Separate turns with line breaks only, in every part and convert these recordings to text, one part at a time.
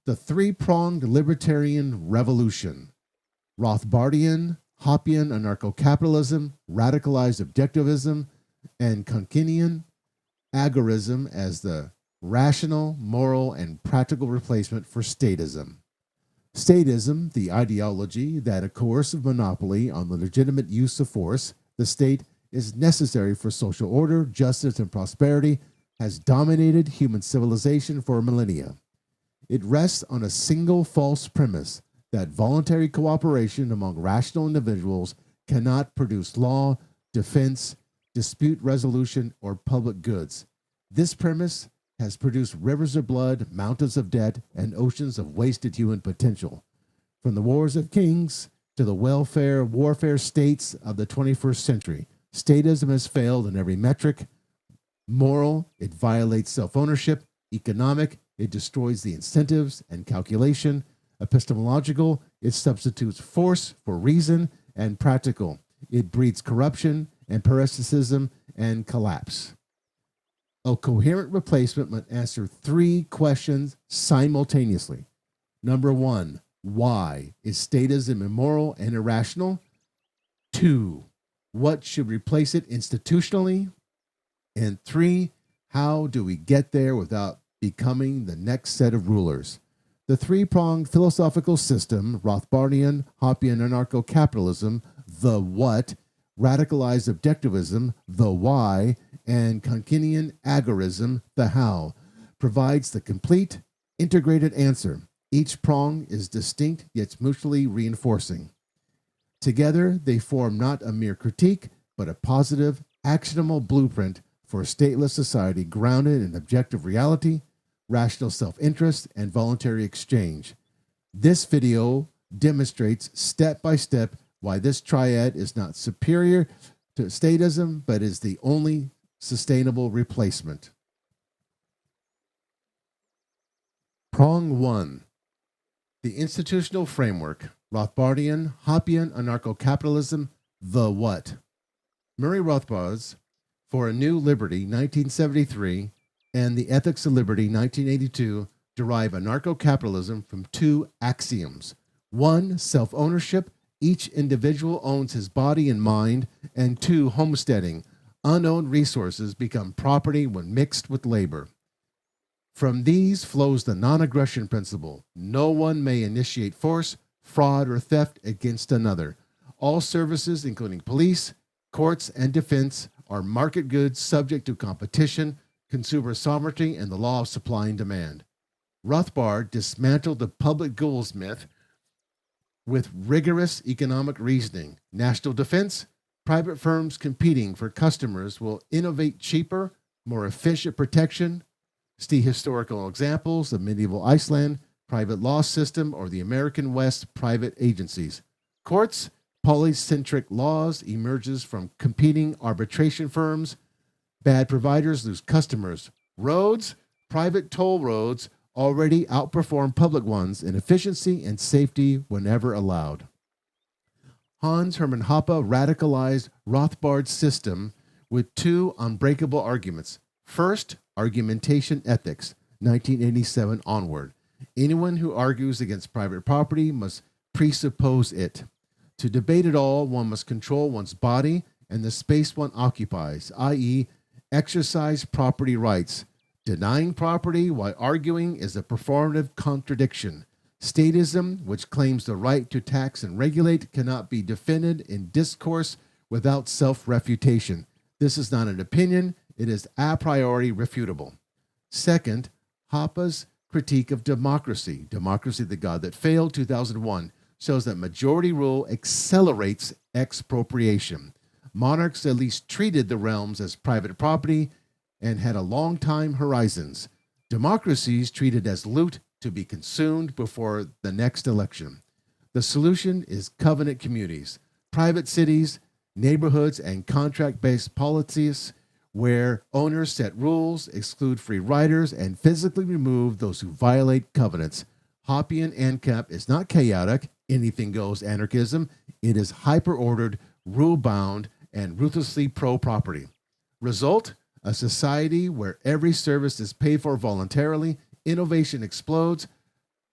The three-pronged libertarian revolution. Rothbardian, Hoppian anarcho-capitalism, radicalized objectivism, and Kunkinian agorism as the rational, moral, and practical replacement for statism. Statism, the ideology that a coercive monopoly on the legitimate use of force, the state, is necessary for social order, justice, and prosperity, has dominated human civilization for millennia. It rests on a single false premise that voluntary cooperation among rational individuals cannot produce law, defense, dispute resolution, or public goods. This premise has produced rivers of blood, mountains of debt, and oceans of wasted human potential. From the wars of kings to the warfare states of the 21st century, statism has failed in every metric. Moral, it violates self-ownership. Economic, it destroys the incentives and calculation. Epistemological, it substitutes force for reason. And practical, it breeds corruption and parasitism and collapse. A coherent replacement must answer three questions simultaneously. Number one, why is statism immoral and irrational? Two, what should replace it institutionally? And three, how do we get there without becoming the next set of rulers? The three-pronged philosophical system, Rothbardian, Hoppian anarcho-capitalism, the what, radicalized objectivism, the why, and Kunkinian agorism, the how, provides the complete, integrated answer. Each prong is distinct yet mutually reinforcing. Together, they form not a mere critique, but a positive, actionable blueprint for a stateless society grounded in objective reality, rational self-interest, and voluntary exchange. This video demonstrates step by step why this triad is not superior to statism, but is the only sustainable replacement. Prong 1. The institutional framework, Rothbardian, Hoppian anarcho-capitalism, the what? Murray Rothbard's For a New Liberty, 1973, and The Ethics of Liberty, 1982, derive anarcho-capitalism from two axioms. One, self-ownership. Each individual owns his body and mind. And two, homesteading. Unowned resources become property when mixed with labor. From these flows the non-aggression principle. No one may initiate force, fraud, or theft against another. All services, including police, courts, and defense, are market goods subject to competition, consumer sovereignty, and the law of supply and demand. Rothbard dismantled the public goals myth with rigorous economic reasoning. National defense, private firms competing for customers will innovate cheaper, more efficient protection. See historical examples of medieval Iceland, private law system, or the American West private agencies. Courts, polycentric laws emerges from competing arbitration firms. Bad providers lose customers. Roads, private toll roads already outperform public ones in efficiency and safety whenever allowed. Hans Hermann Hoppe radicalized Rothbard's system with two unbreakable arguments. First, argumentation ethics, 1987 onward. Anyone who argues against private property must presuppose it. To debate it all, one must control one's body and the space one occupies, i.e., exercise property rights. Denying property while arguing is a performative contradiction. Statism, which claims the right to tax and regulate, cannot be defended in discourse without self-refutation. This is not an opinion, it is a priori refutable. Second, Hoppe's critique of democracy, Democracy, the God That Failed, 2001, shows that majority rule accelerates expropriation. Monarchs at least treated the realms as private property and had a long time horizons. Democracies treated as loot to be consumed before the next election. The solution is covenant communities, private cities, neighborhoods, and contract-based policies where owners set rules, exclude free riders, and physically remove those who violate covenants. Hoppian ANCAP is not chaotic, anything-goes anarchism. It is hyper-ordered, rule-bound, and ruthlessly pro-property. Result? A society where every service is paid for voluntarily, innovation explodes,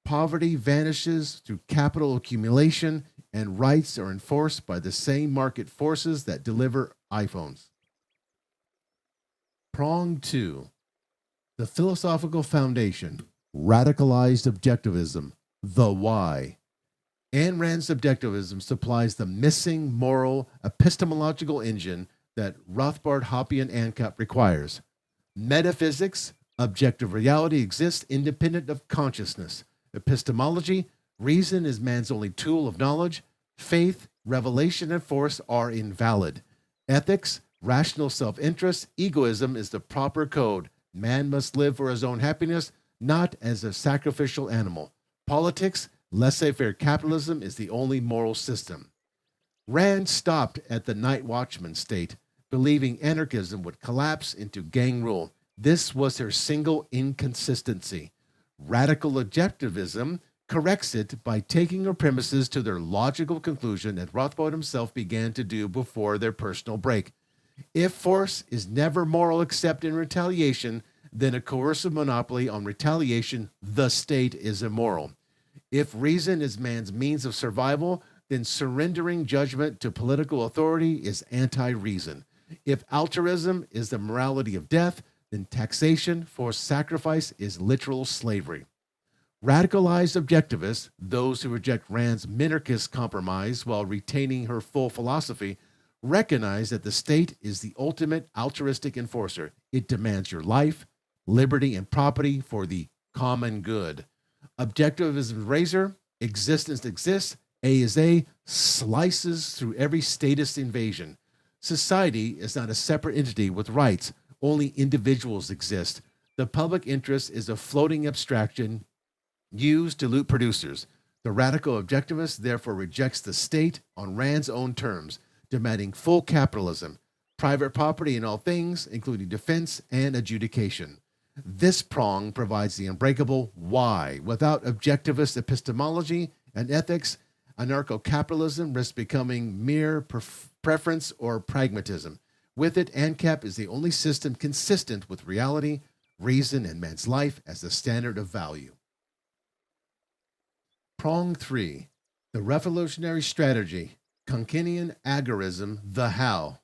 Poverty vanishes through capital accumulation, and rights are enforced by the same market forces that deliver iPhones. Prong 2. The philosophical foundation, radicalized objectivism, the why. Ayn Rand's objectivism supplies the missing moral epistemological engine that Rothbard, Hoppe, and ANCAP requires. Metaphysics, objective reality, exists independent of consciousness. Epistemology, reason is man's only tool of knowledge. Faith, revelation, and force are invalid. Ethics, rational self-interest, egoism is the proper code. Man must live for his own happiness, not as a sacrificial animal. Politics, laissez-faire capitalism is the only moral system. Rand stopped at the night watchman state, believing anarchism would collapse into gang rule. This was her single inconsistency. Radical objectivism corrects it by taking her premises to their logical conclusion that Rothbard himself began to do before their personal break. If force is never moral except in retaliation, then a coercive monopoly on retaliation, the state, is immoral. If reason is man's means of survival, then surrendering judgment to political authority is anti-reason. If altruism is the morality of death, then taxation, forced sacrifice is literal slavery. Radicalized objectivists, those who reject Rand's minarchist compromise while retaining her full philosophy, recognize that the state is the ultimate altruistic enforcer. It demands your life, liberty, and property for the common good. Objectivism's razor, existence exists, A is A, slices through every statist invasion. Society is not a separate entity with rights. Only individuals exist. The public interest is a floating abstraction used to loot producers. The radical objectivist therefore rejects the state on Rand's own terms, demanding full capitalism, private property in all things, including defense and adjudication. This prong provides the unbreakable why. Without objectivist epistemology and ethics, anarcho-capitalism risks becoming mere preference or pragmatism. With it, ANCAP is the only system consistent with reality, reason, and man's life as the standard of value. Prong 3. The revolutionary strategy, Konkinian agorism, the how.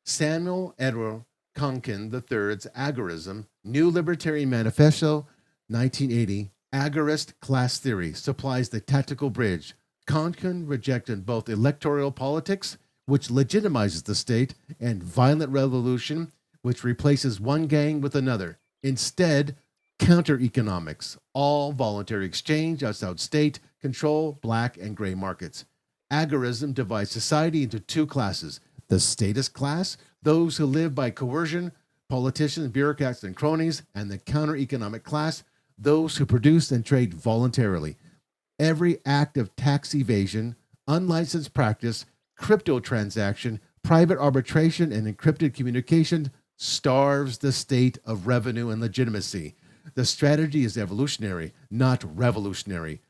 Samuel Edward Konkin III's Agorism, New Libertarian Manifesto, 1980, agorist class theory, supplies the tactical bridge. Konkin rejected both electoral politics, which legitimizes the state, and violent revolution, which replaces one gang with another. Instead, counter-economics, all voluntary exchange outside state control, black and gray markets. Agorism divides society into two classes: the statist class, those who live by coercion, politicians, bureaucrats, and cronies, and the counter-economic class, those who produce and trade voluntarily. Every act of tax evasion, unlicensed practice, crypto transaction, private arbitration, and encrypted communication starves the state of revenue and legitimacy. The strategy is evolutionary, not revolutionary.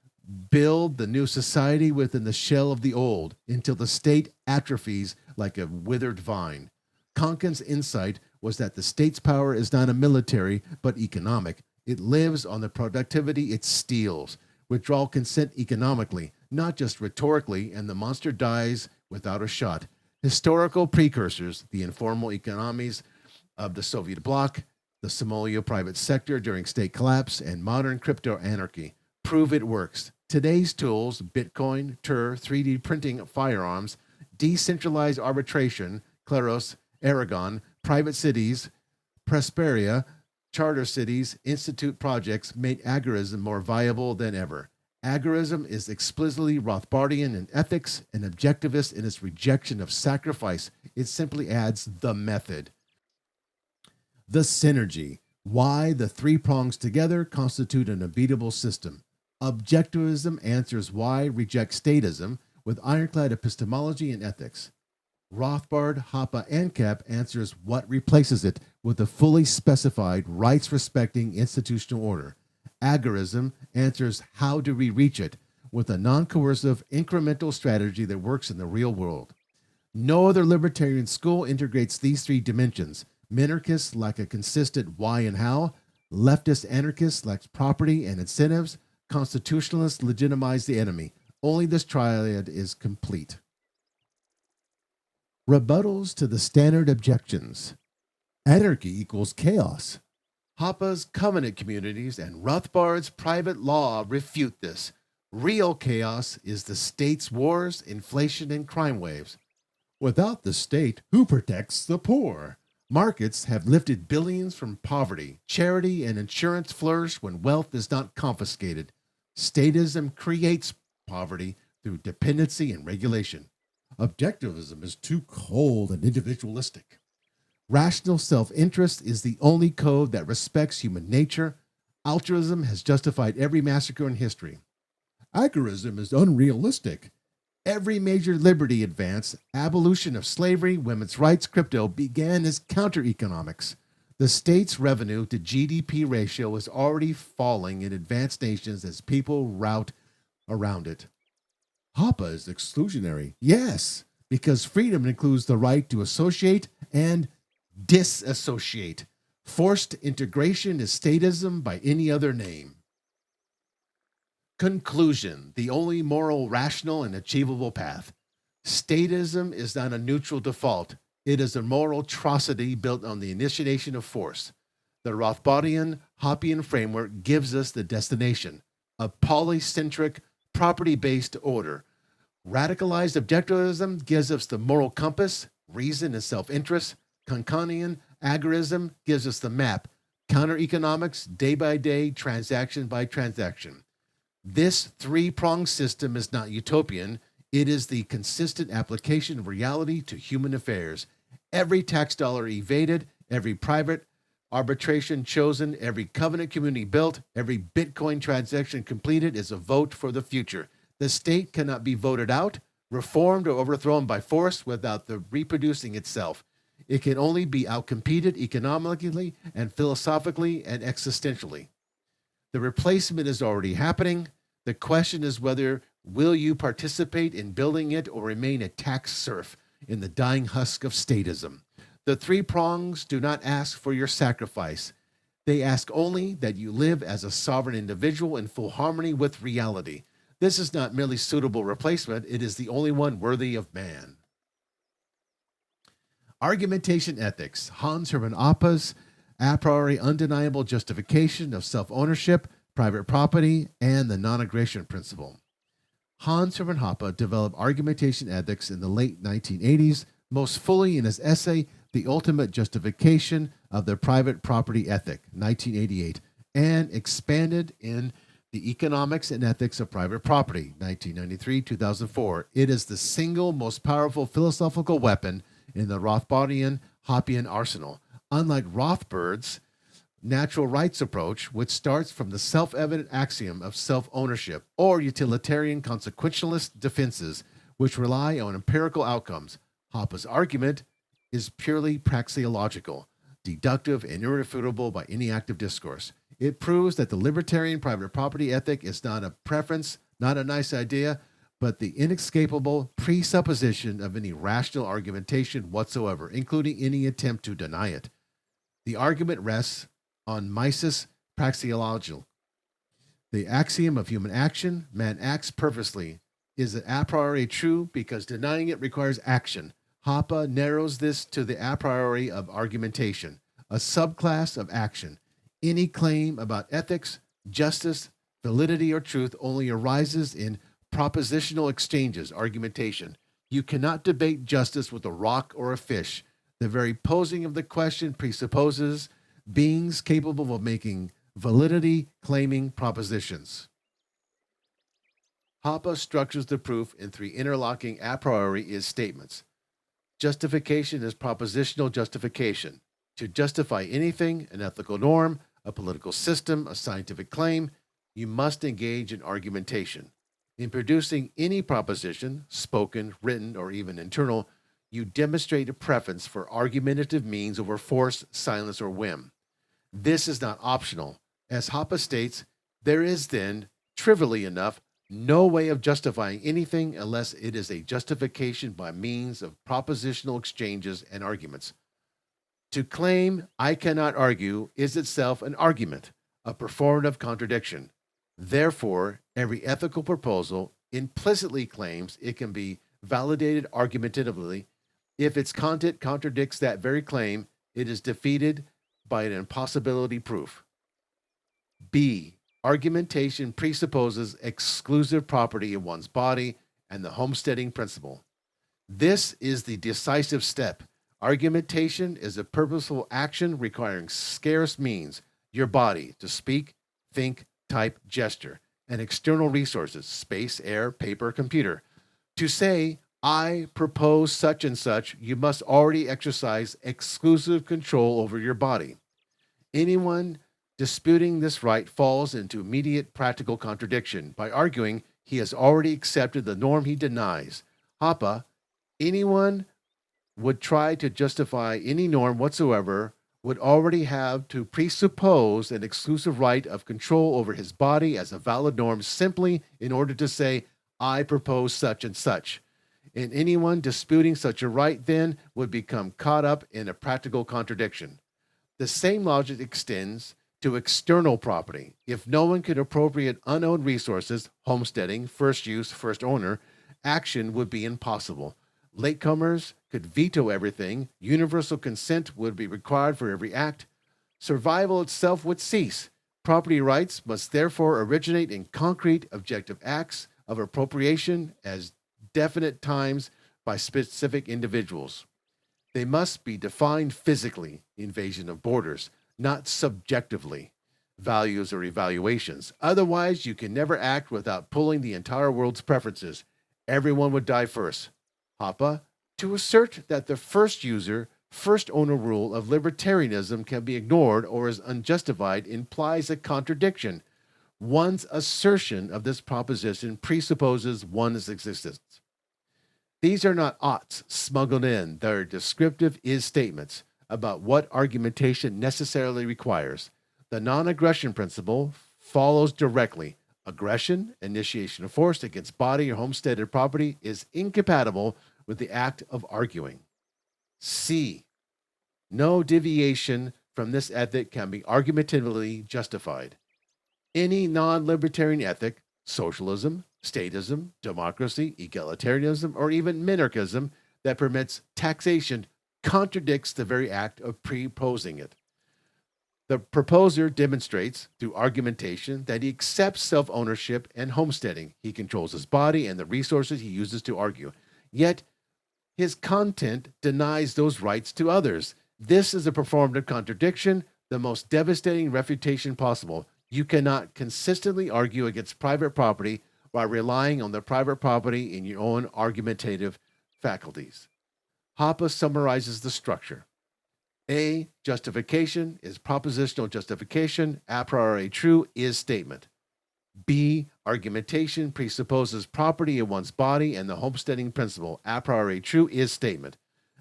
Build the new society within the shell of the old until the state atrophies like a withered vine. Konkin's insight was that the state's power is not a military but economic. It lives on the productivity it steals. Withdrawal consent economically, not just rhetorically, and the monster dies without a shot. Historical precursors, the informal economies of the Soviet bloc, the Somalia private sector during state collapse, and modern crypto anarchy, prove it works. Today's tools, Bitcoin, TUR, 3D printing firearms, decentralized arbitration, Kleros, Aragon, private cities, Prosperia, charter cities, institute projects made agorism more viable than ever. Agorism is explicitly Rothbardian in ethics and objectivist in its rejection of sacrifice. It simply adds the method. The synergy. Why the three prongs together constitute an unbeatable system. Objectivism answers why rejects statism with ironclad epistemology and ethics. Rothbard, Hoppe, ANCAP answers what replaces it with a fully specified, rights-respecting institutional order. Agorism answers how do we reach it with a non-coercive, incremental strategy that works in the real world. No other libertarian school integrates these three dimensions. Minarchists lack a consistent why and how. Leftist anarchists lack property and incentives. Constitutionalists legitimize the enemy. Only this triad is complete. Rebuttals to the standard objections. Anarchy equals chaos. Hoppe's covenant communities and Rothbard's private law refute this. Real chaos is the state's wars, inflation, and crime waves. Without the state, who protects the poor? Markets have lifted billions from poverty. Charity and insurance flourish when wealth is not confiscated. Statism creates poverty through dependency and regulation. Objectivism is too cold and individualistic. Rational self-interest is the only code that respects human nature. Altruism has justified every massacre in history. Agorism is unrealistic. Every major liberty advance, abolition of slavery, women's rights, crypto, began as counter-economics. The state's revenue to GDP ratio is already falling in advanced nations as people rout around it. Hoppe is exclusionary. Yes, because freedom includes the right to associate and disassociate. Forced integration is statism by any other name. Conclusion, the only moral, rational, and achievable path. Statism is not a neutral default. It is a moral atrocity built on the initiation of force. The Rothbardian Hoppian framework gives us the destination, a polycentric, property-based order. Radicalized objectivism gives us the moral compass, reason and self-interest. Kantian agorism gives us the map, counter-economics, day by day, transaction by transaction. This three-pronged system is not utopian. It is the consistent application of reality to human affairs. Every tax dollar evaded, every private arbitration chosen, every covenant community built, every Bitcoin transaction completed is a vote for the future. The state cannot be voted out, reformed, or overthrown by force without the reproducing itself. It can only be outcompeted economically and philosophically and existentially. The replacement is already happening. The question is whether will you participate in building it or remain a tax serf in the dying husk of statism. The three prongs do not ask for your sacrifice. They ask only that you live as a sovereign individual in full harmony with reality. This is not merely suitable replacement. It is the only one worthy of man. Argumentation ethics. Hans Hermann Hoppe's a priori undeniable justification of self-ownership, private property, and the non-aggression principle. Hans Hermann Hoppe developed argumentation ethics in the late 1980s, most fully in his essay, The Ultimate Justification of the Private Property Ethic, 1988, and expanded in The Economics and Ethics of Private Property, 1993-2004. It is the single most powerful philosophical weapon in the Rothbardian Hoppian arsenal. Unlike Rothbard's natural rights approach, which starts from the self-evident axiom of self-ownership, or utilitarian consequentialist defenses, which rely on empirical outcomes, Hoppe's argument is purely praxeological, deductive, and irrefutable by any active discourse. It proves that the libertarian private property ethic is not a preference, not a nice idea, but the inescapable presupposition of any rational argumentation whatsoever, including any attempt to deny it. The argument rests on mises praxeological. The axiom of human action, man acts purposely, is a priori true because denying it requires action. Hoppe narrows this to the a priori of argumentation, a subclass of action. Any claim about ethics, justice, validity, or truth only arises in propositional exchanges, argumentation. You cannot debate justice with a rock or a fish. The very posing of the question presupposes beings capable of making validity-claiming propositions. Hoppe structures the proof in three interlocking a priori is statements. Justification is propositional justification. To justify anything, an ethical norm, a political system, a scientific claim, you must engage in argumentation. In producing any proposition, spoken, written, or even internal, you demonstrate a preference for argumentative means over force, silence, or whim. This is not optional. As Hoppe states, there is then, trivially enough, no way of justifying anything unless it is a justification by means of propositional exchanges and arguments. To claim I cannot argue is itself an argument, a performative contradiction. Therefore, every ethical proposal implicitly claims it can be validated argumentatively. If its content contradicts that very claim, it is defeated by an impossibility proof. B. Argumentation presupposes exclusive property in one's body and the homesteading principle. This is the decisive step. Argumentation is a purposeful action requiring scarce means, your body, to speak, think, type, gesture, and external resources, space, air, paper, computer. To say, I propose such and such, you must already exercise exclusive control over your body. Anyone disputing this right falls into immediate practical contradiction by arguing he has already accepted the norm he denies. Hoppe, anyone would try to justify any norm whatsoever would already have to presuppose an exclusive right of control over his body as a valid norm simply in order to say, I propose such and such. And anyone disputing such a right then would become caught up in a practical contradiction. The same logic extends to external property. If no one could appropriate unowned resources, homesteading, first use, first owner, action would be impossible. Latecomers could veto everything. Universal consent would be required for every act. Survival itself would cease. Property rights must therefore originate in concrete, objective acts of appropriation as definite times by specific individuals. They must be defined physically, invasion of borders, not subjectively, values or evaluations. Otherwise, you can never act without pulling the entire world's preferences. Everyone would die first. Hoppe, to assert that the first user, first owner rule of libertarianism can be ignored or is unjustified implies a contradiction. One's assertion of this proposition presupposes one's existence. These are not oughts smuggled in. They're descriptive is statements about what argumentation necessarily requires. The non-aggression principle follows directly. Aggression, initiation of force against body or homesteaded property, is incompatible with the act of arguing. C. No deviation from this ethic can be argumentatively justified. Any non-libertarian ethic, socialism, statism, democracy, egalitarianism, or even minarchism that permits taxation contradicts the very act of proposing it. The proposer demonstrates through argumentation that he accepts self-ownership and homesteading. He controls his body and the resources he uses to argue. Yet, his content denies those rights to others. This is a performative contradiction, the most devastating refutation possible. You cannot consistently argue against private property while relying on the private property in your own argumentative faculties. Hoppe summarizes the structure. A. Justification is propositional justification. A priori true is statement. B. Argumentation presupposes property in one's body and the homesteading principle. A priori true is statement.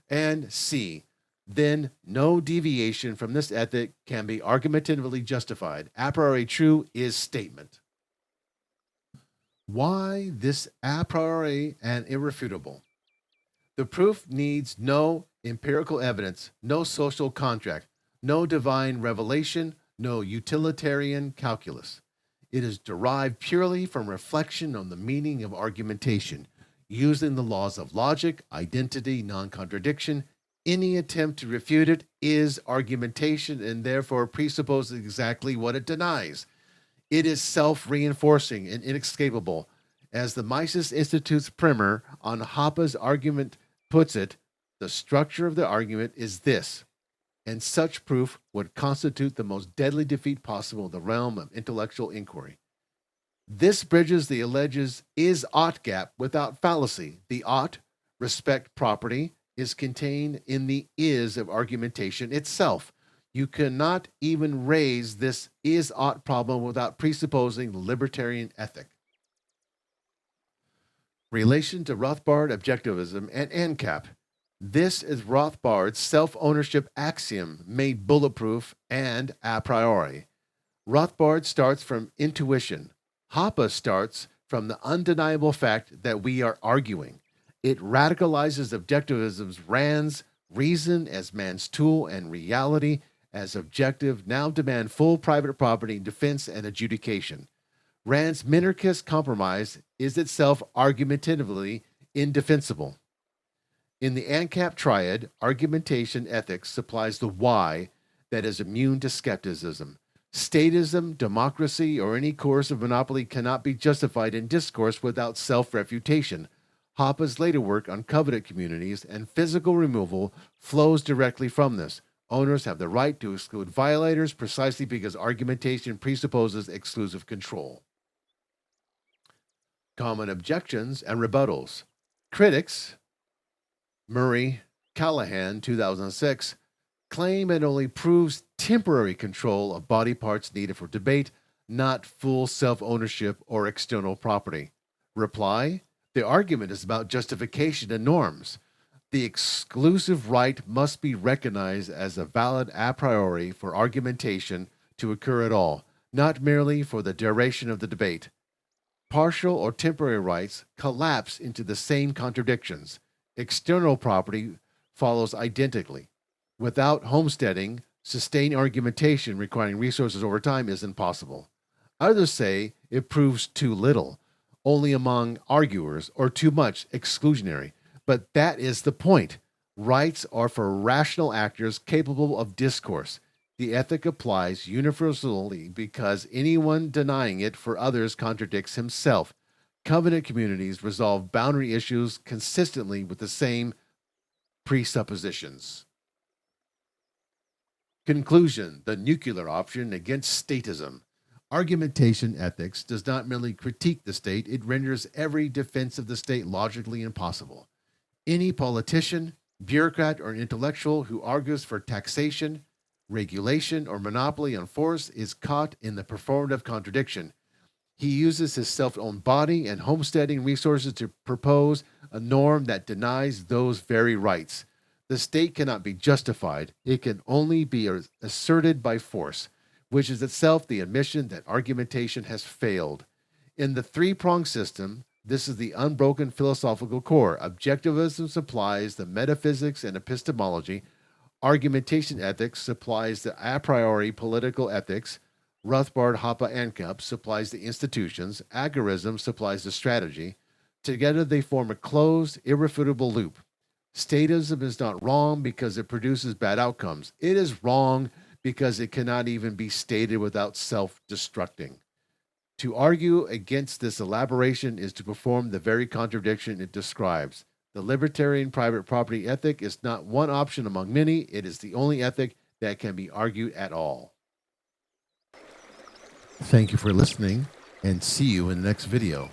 And C. Then no deviation from this ethic can be argumentatively justified. A priori true is statement. Why this a priori and irrefutable? The proof needs no empirical evidence, no social contract, no divine revelation, no utilitarian calculus. It is derived purely from reflection on the meaning of argumentation, using the laws of logic, identity, non-contradiction. Any attempt to refute it is argumentation and therefore presupposes exactly what it denies. It is self-reinforcing and inescapable. As the Mises Institute's primer on Hoppe's argument puts it, the structure of the argument is this, and such proof would constitute the most deadly defeat possible in the realm of intellectual inquiry. This bridges the alleged is-ought gap without fallacy. The ought, respect property, is contained in the is of argumentation itself. You cannot even raise this is-ought problem without presupposing the libertarian ethic. Relation to Rothbard objectivism and ANCAP. This is Rothbard's self-ownership axiom made bulletproof and a priori. Rothbard starts from intuition. Hoppe starts from the undeniable fact that we are arguing. It radicalizes objectivism's Rand's reason as man's tool and reality as objective now demand full private property, defense, and adjudication. Rand's minarchist compromise is itself argumentatively indefensible. In the ANCAP triad, argumentation ethics supplies the why that is immune to skepticism. Statism, democracy, or any coercive monopoly cannot be justified in discourse without self-refutation. Hoppe's later work on covenant communities and physical removal flows directly from this. Owners have the right to exclude violators precisely because argumentation presupposes exclusive control. Common objections and rebuttals. Critics, Murray, Callahan, 2006, claim it only proves temporary control of body parts needed for debate, not full self-ownership or external property. Reply, the argument is about justification and norms. The exclusive right must be recognized as a valid a priori for argumentation to occur at all, not merely for the duration of the debate. Partial or temporary rights collapse into the same contradictions. External property follows identically. Without homesteading, sustained argumentation requiring resources over time is impossible. Others say it proves too little, only among arguers, or too much exclusionary. But that is the point. Rights are for rational actors capable of discourse. The ethic applies universally because anyone denying it for others contradicts himself. Covenant communities resolve boundary issues consistently with the same presuppositions. Conclusion: the nuclear option against statism. Argumentation ethics does not merely critique the state, it renders every defense of the state logically impossible. Any politician, bureaucrat, or intellectual who argues for taxation, regulation, or monopoly on force is caught in the performative contradiction. He uses his self-owned body and homesteading resources to propose a norm that denies those very rights. The state cannot be justified. It can only be asserted by force, which is itself the admission that argumentation has failed. In the three-pronged system, this is the unbroken philosophical core. Objectivism supplies the metaphysics and epistemology. Argumentation ethics supplies the a priori political ethics. Rothbard, Hoppe, ANCAP supplies the institutions. Agorism supplies the strategy. Together they form a closed, irrefutable loop. Statism is not wrong because it produces bad outcomes. It is wrong because it cannot even be stated without self-destructing. To argue against this elaboration is to perform the very contradiction it describes. The libertarian private property ethic is not one option among many. It is the only ethic that can be argued at all. Thank you for listening, and see you in the next video.